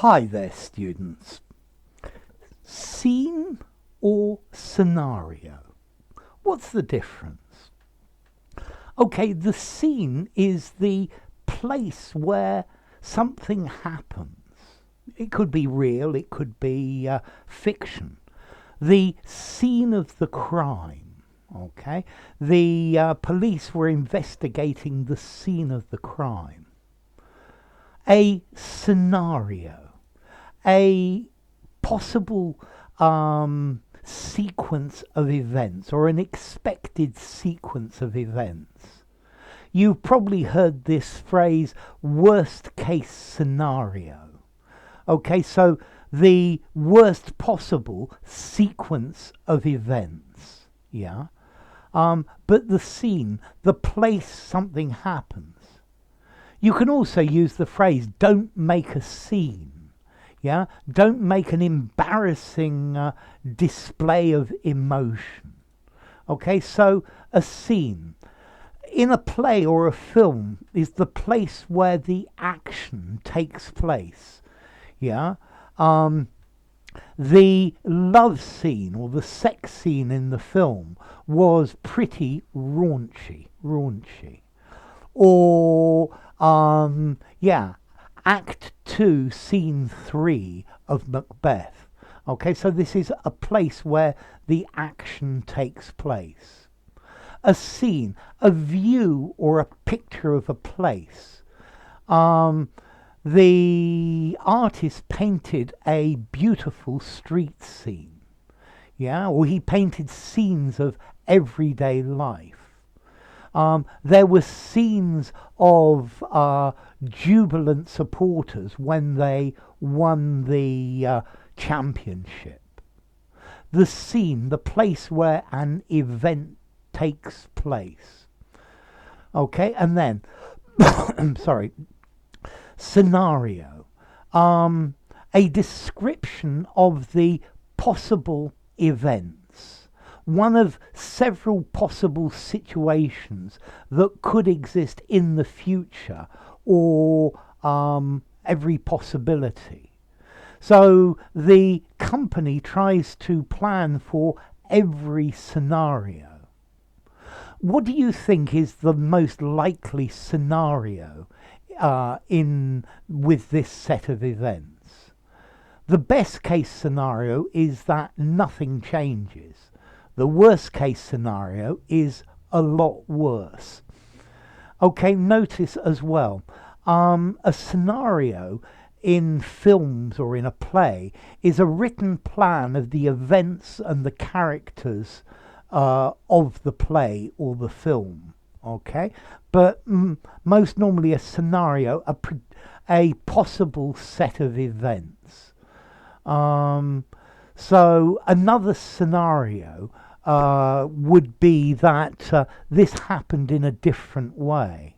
Hi there, students. Scene or scenario? What's the difference? Okay, the scene is the place where something happens. It could be real, it could be fiction. The scene of the crime, okay? The police were investigating the scene of the crime. A scenario, a possible sequence of events or an expected sequence of events. You've probably heard this phrase, worst case scenario. Okay, so the worst possible sequence of events, yeah? But the scene, the place something happens. You can also use the phrase, don't make a scene. Yeah? Don't make an embarrassing display of emotion. Okay, so a scene in a play or a film is the place where the action takes place. Yeah? The love scene or the sex scene in the film was pretty raunchy. Or Act 2, Scene 3 of Macbeth. Okay, so this is a place where the action takes place. A scene, a view or a picture of a place. The artist painted a beautiful street scene. Yeah, or he painted scenes of everyday life. There were scenes of jubilant supporters when they won the championship. The scene, the place where an event takes place. Okay, and then, sorry, scenario. A description of the possible event. One of several possible situations that could exist in the future or every possibility. So the company tries to plan for every scenario. What do you think is the most likely scenario with this set of events? The best case scenario is that nothing changes. The worst case scenario is a lot worse. Okay, notice as well, a scenario in films or in a play is a written plan of the events and the characters of the play or the film. Okay, but most normally a scenario, a possible set of events. So another scenario would be that this happened in a different way.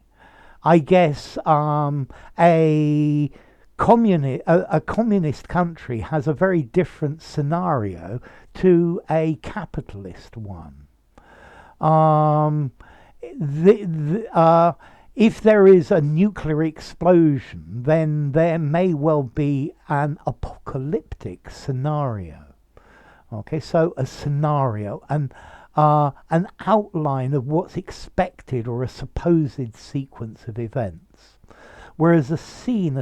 I guess a communist country has a very different scenario to a capitalist one. If there is a nuclear explosion, then there may well be an apocalyptic scenario. Okay, so a scenario and an outline of what's expected or a supposed sequence of events. Whereas a scene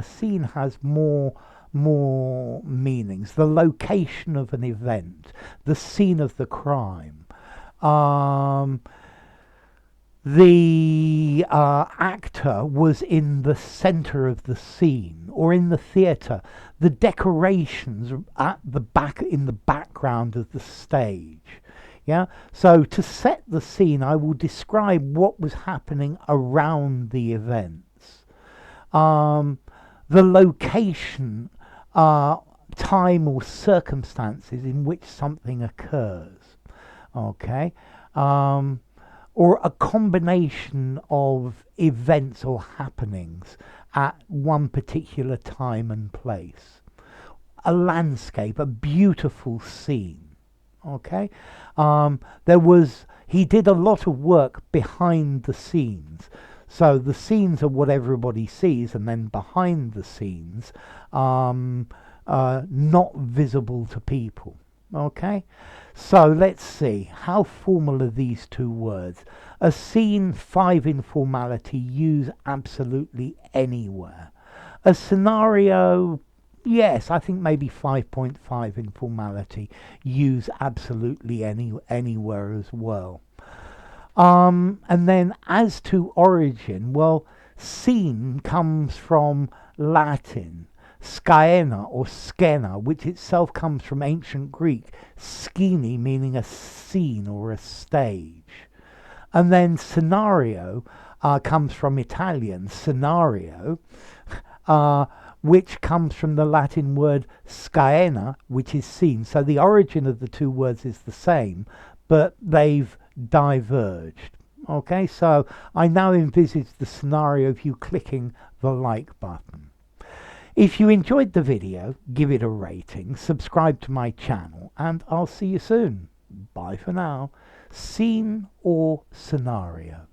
has more meanings. The location of an event, the scene of the crime, the actor was in the center of the scene, or in the theater, the decorations at the back, in the background of the stage. Yeah. So to set the scene, I will describe what was happening around the events, the location, time or circumstances in which something occurs. Okay. Or a combination of events or happenings at one particular time and place. A landscape, a beautiful scene. Okay, he did a lot of work behind the scenes. So the scenes are what everybody sees, and then behind the scenes, not visible to people. Okay, so let's see, how formal are these two words? A scene, 5 in formality, use absolutely anywhere. A scenario, yes, I think maybe 5.5 in formality, use absolutely anywhere as well. And then as to origin, well, scene comes from Latin scaena or scena, which itself comes from ancient Greek skene, meaning a scene or a stage. And then scenario comes from Italian scenario, which comes from the Latin word scaena, which is scene. So the origin of the two words is the same, but they've diverged. Okay, so I now envisage the scenario of you clicking the like button. If you enjoyed the video, give it a rating, subscribe to my channel, and I'll see you soon. Bye for now. Scene or scenario?